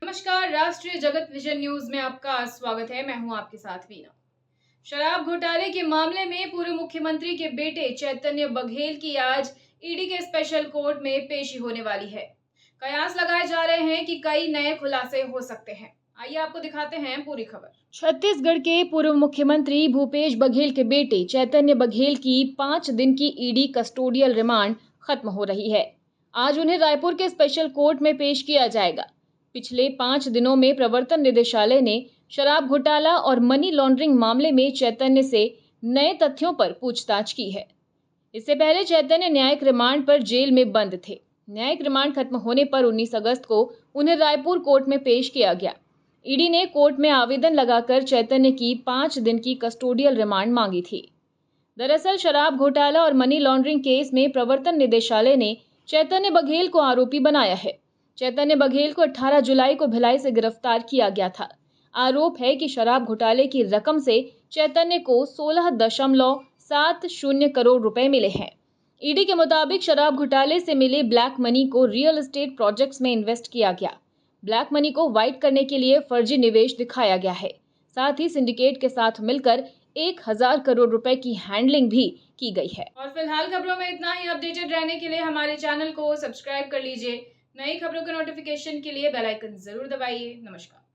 नमस्कार, राष्ट्रीय जगत विजन न्यूज में आपका स्वागत है। मैं हूं आपके साथ वीना। शराब घोटाले के मामले में पूर्व मुख्यमंत्री के बेटे चैतन्य बघेल की आज ईडी के स्पेशल कोर्ट में पेशी होने वाली है। कयास लगाए जा रहे हैं कि कई नए खुलासे हो सकते हैं। आइए आपको दिखाते हैं पूरी खबर। छत्तीसगढ़ के पूर्व मुख्यमंत्री भूपेश बघेल के बेटे चैतन्य बघेल की 5 दिन की ईडी कस्टोडियल रिमांड खत्म हो रही है। आज उन्हें रायपुर के स्पेशल कोर्ट में पेश किया जाएगा। पिछले 5 दिनों में प्रवर्तन निदेशालय ने शराब घोटाला और मनी लॉन्ड्रिंग मामले में चैतन्य से नए तथ्यों पर पूछताछ की है। इससे पहले चैतन्य न्यायिक रिमांड पर जेल में बंद थे। न्यायिक रिमांड खत्म होने पर 19 अगस्त को उन्हें रायपुर कोर्ट में पेश किया गया। ईडी ने कोर्ट में आवेदन लगाकर चैतन्य की 5 दिन की कस्टोडियल रिमांड मांगी थी। दरअसल शराब घोटाला और मनी लॉन्ड्रिंग केस में प्रवर्तन निदेशालय ने चैतन्य बघेल को आरोपी बनाया है। चैतन्य बघेल को 18 जुलाई को भिलाई से गिरफ्तार किया गया था। आरोप है कि शराब घोटाले की रकम से चैतन्य को 16.70 करोड़ रुपए मिले हैं। ईडी के मुताबिक शराब घोटाले से मिले ब्लैक मनी को रियल एस्टेट प्रोजेक्ट्स में इन्वेस्ट किया गया। ब्लैक मनी को व्हाइट करने के लिए फर्जी निवेश दिखाया गया है। साथ ही सिंडिकेट के साथ मिलकर 1000 करोड़ रुपए की हैंडलिंग भी की गई है। और फिलहाल खबरों में इतना ही। अपडेटेड रहने के लिए हमारे चैनल को सब्सक्राइब कर लीजिए। नई खबरों के नोटिफिकेशन के लिए बेल आइकन जरूर दबाइए। नमस्कार।